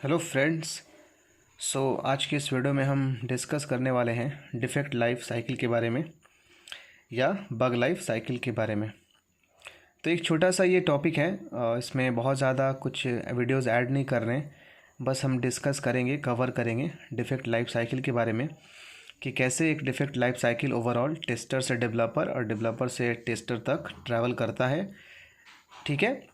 Hello friends. आज के इस वीडियो में हम डिस्कस करने वाले हैं डिफेक्ट लाइफ साइकिल के बारे में या बग लाइफ साइकिल के बारे में। तो एक छोटा सा ये टॉपिक है, इसमें बहुत ज़्यादा कुछ वीडियोस ऐड नहीं कर रहे हैं, बस हम डिस्कस करेंगे, कवर करेंगे डिफेक्ट लाइफ साइकिल के बारे में कि कैसे एक defect life cycle overall tester से डेवलपर और डेवलपर से टेस्टर तक ट्रैवल करता है, ठीक है।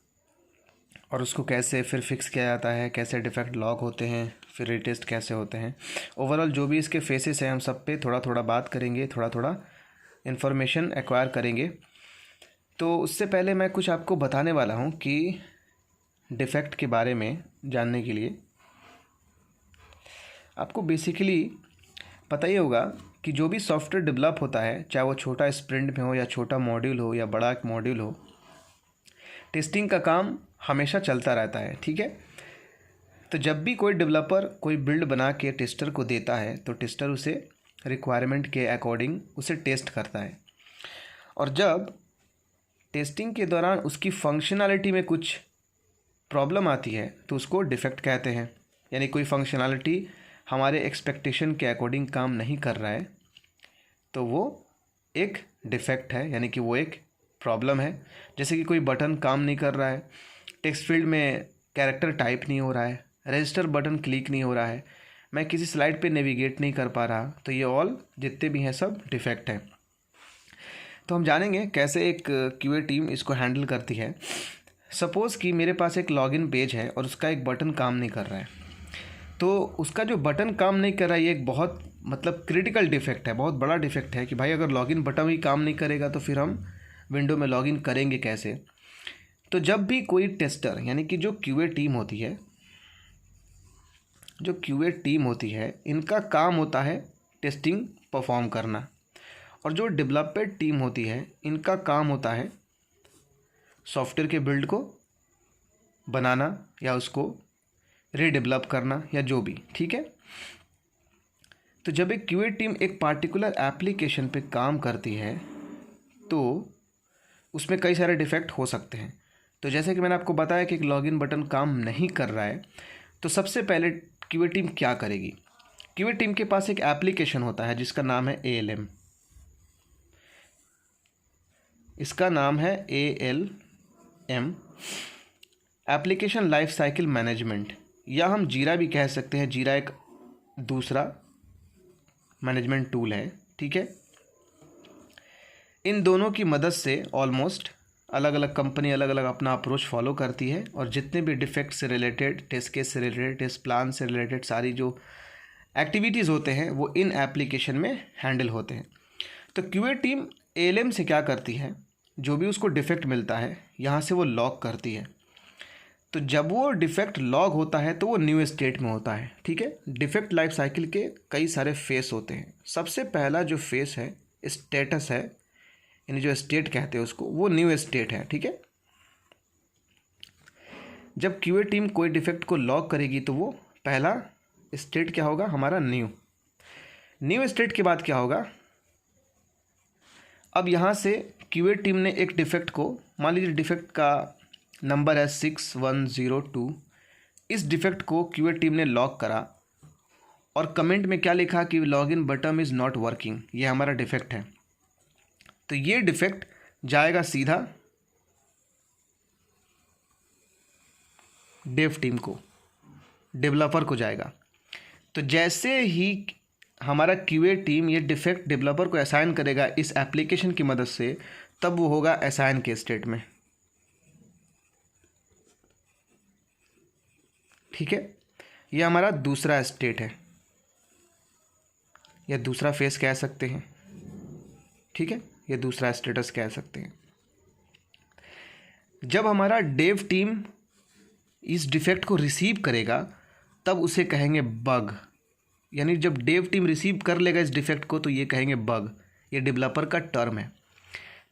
और उसको कैसे फिर फिक्स किया जाता है, कैसे डिफेक्ट लॉग होते हैं, फिर रीटेस्ट कैसे होते हैं। ओवरऑल जो भी इसके फेसेस हैं हम सब पे थोड़ा थोड़ा बात करेंगे, थोड़ा थोड़ा इन्फॉर्मेशन एक्वायर करेंगे। तो उससे पहले मैं कुछ आपको बताने वाला हूँ कि डिफेक्ट के बारे में जानने के लिए आपको बेसिकली पता ही होगा कि जो भी सॉफ्टवेयर डेवलप होता है, चाहे वो छोटा स्प्रिंट में हो या छोटा मॉड्यूल हो या बड़ा एक मॉड्यूल हो, टेस्टिंग का काम हमेशा चलता रहता है, ठीक है। तो जब भी कोई डेवलपर कोई बिल्ड बना के टेस्टर को देता है तो टेस्टर उसे रिक्वायरमेंट के अकॉर्डिंग उसे टेस्ट करता है। और जब टेस्टिंग के दौरान उसकी फंक्शनैलिटी में कुछ प्रॉब्लम आती है तो उसको डिफेक्ट कहते हैं। यानी कोई फंक्शनैलिटी हमारे एक्सपेक्टेशन के अकॉर्डिंग काम नहीं कर रहा है तो वो एक डिफेक्ट है, यानी कि वो एक प्रॉब्लम है। जैसे कि कोई बटन काम नहीं कर रहा है, टेक्स्ट फील्ड में कैरेक्टर टाइप नहीं हो रहा है, रजिस्टर बटन क्लिक नहीं हो रहा है, मैं किसी स्लाइड पे नेविगेट नहीं कर पा रहा, तो ये ऑल जितने भी हैं सब डिफेक्ट हैं। तो हम जानेंगे कैसे एक क्यूए टीम इसको हैंडल करती है। सपोज़ कि मेरे पास एक लॉगिन पेज है और उसका एक बटन काम नहीं कर रहा है, तो उसका जो बटन काम नहीं कर रहा है ये एक बहुत क्रिटिकल डिफेक्ट है, बहुत बड़ा डिफेक्ट है कि भाई अगर लॉगिन बटन ही काम नहीं करेगा तो फिर हम विंडो में लॉगिन करेंगे कैसे। तो जब भी कोई टेस्टर यानी कि जो क्यूए टीम होती है, इनका काम होता है टेस्टिंग परफॉर्म करना, और जो डेवलपर टीम होती है इनका काम होता है सॉफ्टवेयर के बिल्ड को बनाना या उसको रीडेवलप करना या जो भी, ठीक है। तो जब एक क्यूए टीम एक पार्टिकुलर एप्लीकेशन पे काम करती है तो उसमें कई सारे डिफेक्ट हो सकते हैं। तो जैसे कि मैंने आपको बताया कि एक लॉगिन बटन काम नहीं कर रहा है, तो सबसे पहले क्यूए टीम क्या करेगी। क्यूए टीम के पास एक एप्लीकेशन होता है जिसका नाम है ALM। इसका नाम है ALM, application life cycle management, या हम जीरा भी कह सकते हैं। जीरा एक दूसरा मैनेजमेंट टूल है, ठीक है। इन दोनों की मदद से ऑलमोस्ट अलग अलग कंपनी अलग अलग अपना अप्रोच फॉलो करती है, और जितने भी डिफेक्ट से रिलेटेड, टेस्ट केस से रिलेटेड, टेस्ट प्लान से रिलेटेड सारी जो एक्टिविटीज़ होते हैं वो इन एप्लीकेशन में हैंडल होते हैं। तो क्यूए टीम ALM से क्या करती है, जो भी उसको डिफेक्ट मिलता है यहाँ से वो लॉग करती है। तो जब वो डिफेक्ट लॉग होता है तो वो न्यू स्टेट में होता है, ठीक है। डिफेक्ट लाइफ साइकिल के कई सारे फेस होते हैं। सबसे पहला जो फेस है स्टेटस है, यानी जो स्टेट कहते हैं उसको, वो न्यू स्टेट है, ठीक है। जब क्यूए टीम कोई डिफेक्ट को लॉग करेगी तो वो पहला स्टेट क्या होगा, हमारा न्यू स्टेट के बाद क्या होगा। अब यहाँ से क्यूए टीम ने एक डिफेक्ट को, मान लीजिए डिफेक्ट का नंबर है 6102, इस डिफेक्ट को क्यूए टीम ने लॉग करा और कमेंट में क्या लिखा कि login button is not working, ये हमारा डिफेक्ट है। तो ये डिफेक्ट जाएगा सीधा डेव टीम को, डेवलपर को जाएगा। तो जैसे ही हमारा क्यूए टीम ये डिफेक्ट डेवलपर को असाइन करेगा इस एप्लीकेशन की मदद से, तब वो होगा असाइन के स्टेट में, ठीक है। ये हमारा दूसरा स्टेट है या दूसरा फेस कह सकते हैं, ठीक है। ये दूसरा स्टेटस कह सकते हैं। जब हमारा डेव टीम इस डिफेक्ट को रिसीव करेगा तब उसे कहेंगे बग, यानी जब डेव टीम रिसीव कर लेगा इस डिफेक्ट को तो ये कहेंगे बग, ये डेवलपर का टर्म है।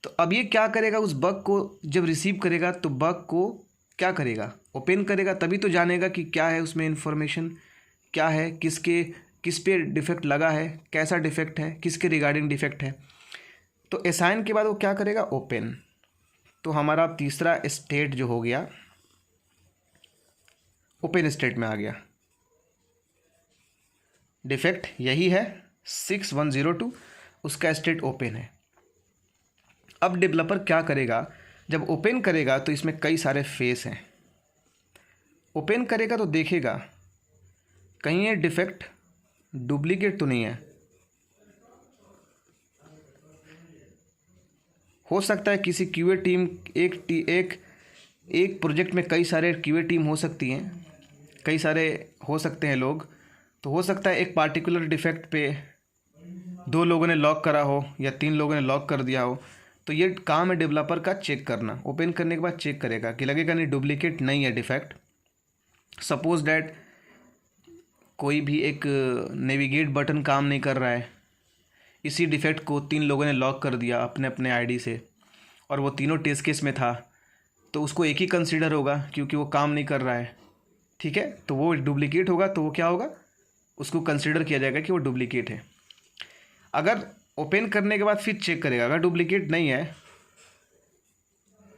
तो अब ये क्या करेगा, उस बग को जब रिसीव करेगा तो बग को क्या करेगा, ओपन करेगा, तभी तो जानेगा कि क्या है उसमें इन्फॉर्मेशन, क्या है, किस पे डिफेक्ट लगा है, कैसा डिफेक्ट है, किसके रिगार्डिंग डिफेक्ट है। तो असाइन के बाद वो क्या करेगा, ओपन। तो हमारा तीसरा स्टेट जो हो गया ओपन स्टेट में आ गया, डिफेक्ट यही है 6102, उसका स्टेट ओपन है। अब डेवलपर क्या करेगा, जब ओपन करेगा तो इसमें कई सारे फेस हैं। ओपन करेगा तो देखेगा कहीं ये डिफेक्ट डुप्लीकेट तो नहीं है। हो सकता है किसी क्यूए टीम एक प्रोजेक्ट में कई सारे क्यूए टीम हो सकती हैं, कई सारे हो सकते हैं लोग। तो हो सकता है एक पार्टिकुलर डिफेक्ट पे 2 लोगों ने लॉक करा हो या 3 लोगों ने लॉक कर दिया हो। तो ये काम है डेवलपर का चेक करना। ओपन करने के बाद चेक करेगा कि लगेगा नहीं डुप्लीकेट नहीं है डिफेक्ट। सपोज डैट कोई भी एक नेविगेट बटन काम नहीं कर रहा है, इसी डिफेक्ट को 3 लोगों ने लॉक कर दिया अपने अपने आईडी से, और वो तीनों टेस्ट केस में था, तो उसको एक ही कंसीडर होगा क्योंकि वो काम नहीं कर रहा है। ठीक है, तो वो डुप्लीकेट होगा, तो वो क्या होगा, उसको कंसीडर किया जाएगा कि वो डुप्लीकेट है। अगर ओपन करने के बाद फिर चेक करेगा, अगर डुप्लीकेट नहीं है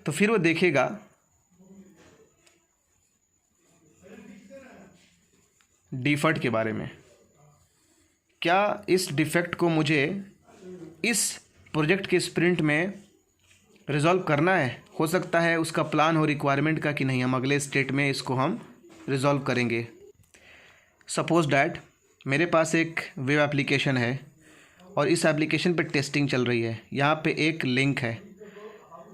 तो फिर वो देखेगा डिफ़ॉल्ट के बारे में, क्या इस डिफेक्ट को मुझे इस प्रोजेक्ट के स्प्रिंट में रिजॉल्व करना है। हो सकता है उसका प्लान हो रिक्वायरमेंट का कि नहीं, हम अगले स्टेट में इसको हम रिजॉल्व करेंगे। सपोज डैट मेरे पास एक वेब एप्लीकेशन है और इस एप्लीकेशन पे टेस्टिंग चल रही है। यहाँ पे एक लिंक है,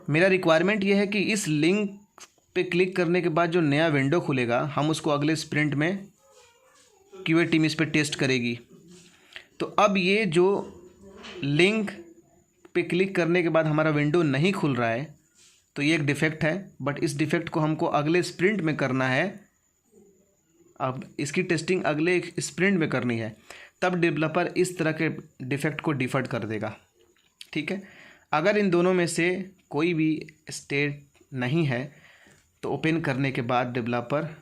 मेरा रिक्वायरमेंट ये है कि इस लिंक पे क्लिक करने के बाद जो नया विंडो खुलेगा हम उसको अगले स्प्रिंट में क्यूए टीम इस पे टेस्ट करेगी। तो अब ये जो लिंक पे क्लिक करने के बाद हमारा विंडो नहीं खुल रहा है तो ये एक डिफ़ेक्ट है, बट इस डिफ़ेक्ट को हमको अगले स्प्रिंट में करना है। अब इसकी टेस्टिंग अगले स्प्रिंट में करनी है, तब डेवलपर इस तरह के डिफ़ेक्ट को डिफ़ॉल्ट कर देगा। ठीक है, अगर इन दोनों में से कोई भी स्टेट नहीं है तो ओपन करने के बाद डेवलपर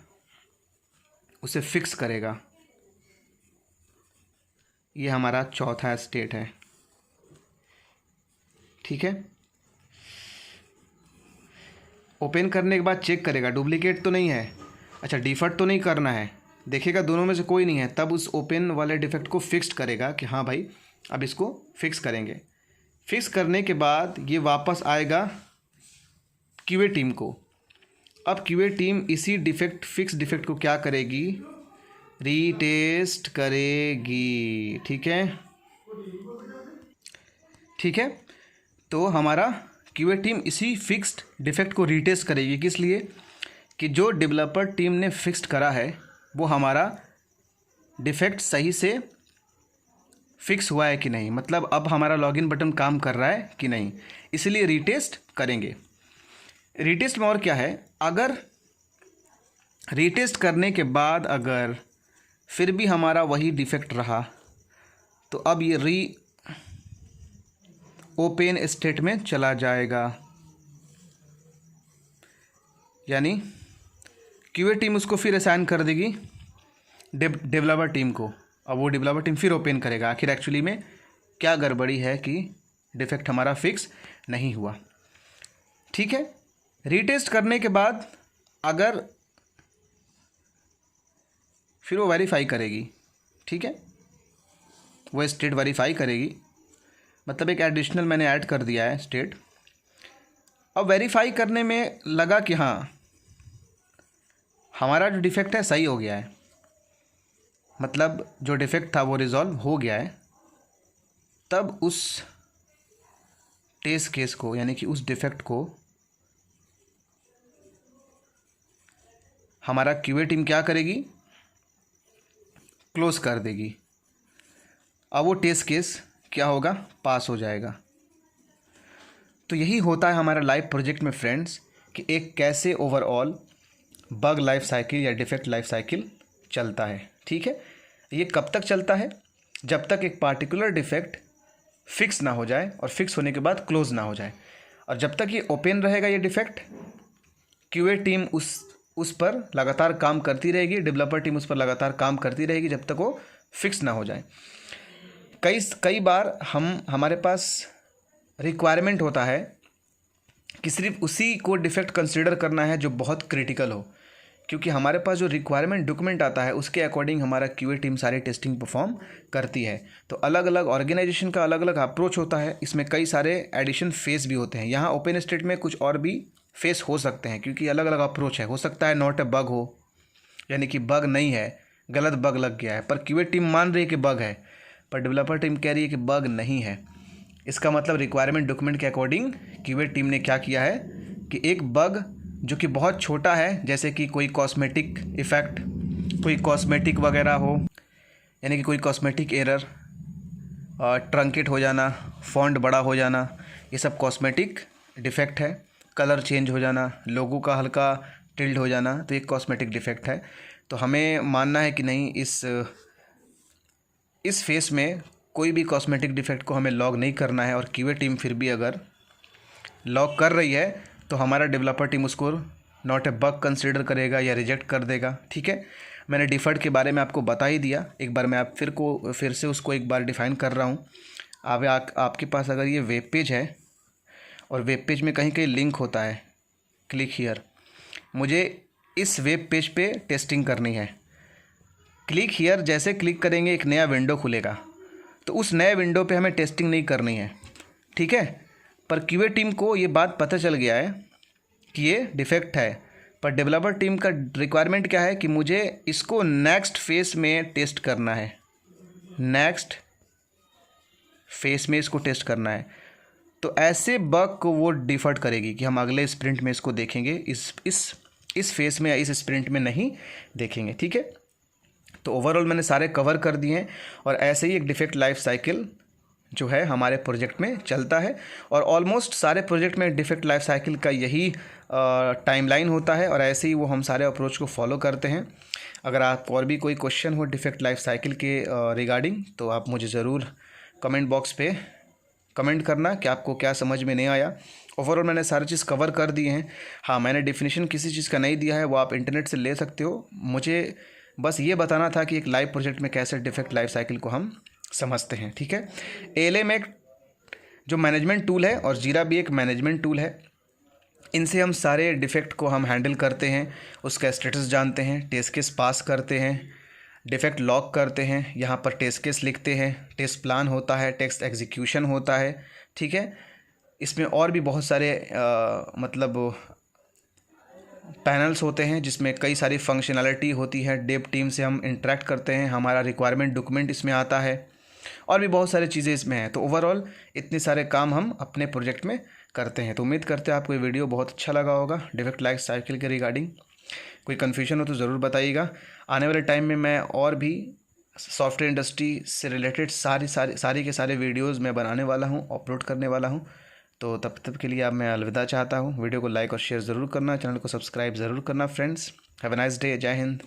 उसे फिक्स करेगा। ये हमारा चौथा स्टेट है। ठीक है, ओपन करने के बाद चेक करेगा डुप्लीकेट तो नहीं है, अच्छा डिफ़ॉल्ट तो नहीं करना है, देखेगा दोनों में से कोई नहीं है, तब उस ओपन वाले डिफेक्ट को फिक्स करेगा कि हाँ भाई अब इसको फिक्स करेंगे। फिक्स करने के बाद ये वापस आएगा क्यूए टीम को। अब क्यूए टीम इसी फिक्स डिफेक्ट को क्या करेगी, रीटेस्ट करेगी। ठीक है, ठीक है, तो हमारा क्यूए टीम इसी फिक्स्ड डिफेक्ट को रीटेस्ट करेगी। किस लिए कि जो डेवलपर टीम ने फिक्स्ड करा है वो हमारा डिफेक्ट सही से फिक्स हुआ है कि नहीं, मतलब अब हमारा लॉगिन बटन काम कर रहा है कि नहीं, इसलिए रीटेस्ट करेंगे। रीटेस्ट में और क्या है, अगर रीटेस्ट करने के बाद अगर फिर भी हमारा वही डिफेक्ट रहा तो अब ये री ओपन स्टेट में चला जाएगा, यानी क्यूए टीम उसको फिर असाइन कर देगी डेवलपर टीम को। अब वो डेवलपर टीम फिर ओपन करेगा आखिर एक्चुअली में क्या गड़बड़ी है कि डिफेक्ट हमारा फिक्स नहीं हुआ। ठीक है, रीटेस्ट करने के बाद अगर फिर वो वेरीफाई करेगी। ठीक है, वो स्टेट वेरीफाई करेगी, मतलब एक एडिशनल मैंने ऐड कर दिया है स्टेट। अब वेरीफाई करने में लगा कि हाँ हमारा जो डिफेक्ट है सही हो गया है, मतलब जो डिफेक्ट था वो रिज़ॉल्व हो गया है, तब उस टेस्ट केस को यानी कि उस डिफेक्ट को हमारा क्यूए टीम क्या करेगी, क्लोज कर देगी। अब वो टेस्ट केस क्या होगा, पास हो जाएगा। तो यही होता है हमारा लाइव प्रोजेक्ट में फ्रेंड्स कि एक कैसे ओवरऑल बग लाइफ साइकिल या डिफेक्ट लाइफ साइकिल चलता है। ठीक है, ये कब तक चलता है, जब तक एक पार्टिकुलर डिफेक्ट फिक्स ना हो जाए और फिक्स होने के बाद क्लोज ना हो जाए। और जब तक ये ओपन रहेगा ये डिफेक्ट, क्यूए टीम उस पर लगातार काम करती रहेगी, डेवलपर टीम उस पर लगातार काम करती रहेगी जब तक वो फिक्स ना हो जाए। कई बार हमारे पास रिक्वायरमेंट होता है कि सिर्फ उसी को डिफेक्ट कंसिडर करना है जो बहुत क्रिटिकल हो, क्योंकि हमारे पास जो रिक्वायरमेंट डॉक्यूमेंट आता है उसके अकॉर्डिंग हमारा क्यूए टीम सारी टेस्टिंग परफॉर्म करती है। तो अलग अलग ऑर्गेनाइजेशन का अलग अलग अप्रोच होता है, इसमें कई सारे एडिशन फेस भी होते हैं। यहाँ ओपन स्टेट में कुछ और भी फेस हो सकते हैं क्योंकि अलग अलग अप्रोच है। हो सकता है नॉट ए बग हो, यानी कि बग नहीं है, गलत बग लग गया है, पर क्यूए टीम मान रही है कि बग है, पर डेवलपर टीम कह रही है कि बग नहीं है। इसका मतलब रिक्वायरमेंट डॉक्यूमेंट के अकॉर्डिंग क्यूए टीम ने क्या किया है कि एक बग जो कि बहुत छोटा है, जैसे कि कोई कॉस्मेटिक इफ़ेक्ट, कोई कॉस्मेटिक वगैरह हो, यानी कि कोई कॉस्मेटिक एरर, ट्रंकेट हो जाना, फॉन्ट बड़ा हो जाना, ये सब कॉस्मेटिक डिफेक्ट है। कलर चेंज हो जाना, लोगो का हल्का टिल्ड हो जाना, तो एक कॉस्मेटिक डिफेक्ट है। तो हमें मानना है कि नहीं, इस फेस में कोई भी कॉस्मेटिक डिफेक्ट को हमें लॉग नहीं करना है। और क्यूए टीम फिर भी अगर लॉग कर रही है तो हमारा डेवलपर टीम उसको नॉट ए बग कंसिडर करेगा या रिजेक्ट कर देगा। ठीक है, मैंने डिफ़ॉल्ट के बारे में आपको बता ही दिया। एक बार मैं फिर से उसको एक बार डिफ़ाइन कर रहा हूँ। आपके पास अगर ये वेब पेज है और वेब पेज में कहीं कहीं लिंक होता है, क्लिक हियर, मुझे इस वेब पेज पे टेस्टिंग करनी है। क्लिक हियर जैसे क्लिक करेंगे एक नया विंडो खुलेगा, तो उस नए विंडो पे हमें टेस्टिंग नहीं करनी है। ठीक है, पर क्यूए टीम को ये बात पता चल गया है कि ये डिफेक्ट है, पर डेवलपर टीम का रिक्वायरमेंट क्या है कि मुझे इसको नेक्स्ट फेस में टेस्ट करना है, नेक्स्ट फेस में इसको टेस्ट करना है। तो ऐसे बग को वो डिफर्ट करेगी कि हम अगले स्प्रिंट में इसको देखेंगे, इस फेस में या इस स्प्रिंट में नहीं देखेंगे। ठीक है, तो ओवरऑल मैंने सारे कवर कर दिए हैं और ऐसे ही एक डिफेक्ट लाइफ साइकिल जो है हमारे प्रोजेक्ट में चलता है। और ऑलमोस्ट सारे प्रोजेक्ट में डिफेक्ट लाइफ साइकिल का यही टाइमलाइन होता है और ऐसे ही वो हम सारे अप्रोच को फॉलो करते हैं। अगर आपको और भी कोई क्वेश्चन हो डिफेक्ट लाइफ साइकिल के रिगार्डिंग, तो आप मुझे ज़रूर कमेंट बॉक्स पे कमेंट करना कि आपको क्या समझ में नहीं आया। ओवरऑल मैंने सारी चीज़ कवर कर दी हैं। हाँ, मैंने डेफिनेशन किसी चीज़ का नहीं दिया है, वो आप इंटरनेट से ले सकते हो। मुझे बस ये बताना था कि एक लाइव प्रोजेक्ट में कैसे डिफेक्ट लाइफ साइकिल को हम समझते हैं। ठीक है, एएलएम एक जो मैनेजमेंट टूल है और जीरा भी एक मैनेजमेंट टूल है। इनसे हम सारे डिफेक्ट को हम हैंडल करते हैं, उसका स्टेटस जानते हैं, टेस्ट केस पास करते हैं, डिफेक्ट लॉक करते हैं, यहाँ पर टेस्ट केस लिखते हैं, टेस्ट प्लान होता है, टेस्ट एग्जीक्यूशन होता है। ठीक है, इसमें और भी बहुत सारे मतलब पैनल्स होते हैं जिसमें कई सारी फंक्शनैलिटी होती है। डेव टीम से हम इंटरेक्ट करते हैं, हमारा रिक्वायरमेंट डॉक्यूमेंट इसमें आता है और भी बहुत सारी चीज़ें इसमें हैं। तो ओवरऑल इतने सारे काम हम अपने प्रोजेक्ट में करते हैं। तो उम्मीद करते हैं आपको ये वीडियो बहुत अच्छा लगा होगा डिफेक्ट लाइफ साइकिल के रिगार्डिंग। कोई कन्फ्यूजन हो तो ज़रूर बताइएगा। आने वाले टाइम में मैं और भी सॉफ्टवेयर इंडस्ट्री से रिलेटेड सारी के सारे वीडियोज़ मैं बनाने वाला हूँ, अपलोड करने वाला हूँ। तो तब के लिए अब मैं अलविदा चाहता हूँ। वीडियो को लाइक और शेयर ज़रूर करना, चैनल को सब्सक्राइब ज़रूर करना friends. Have a nice day. जय हिंद।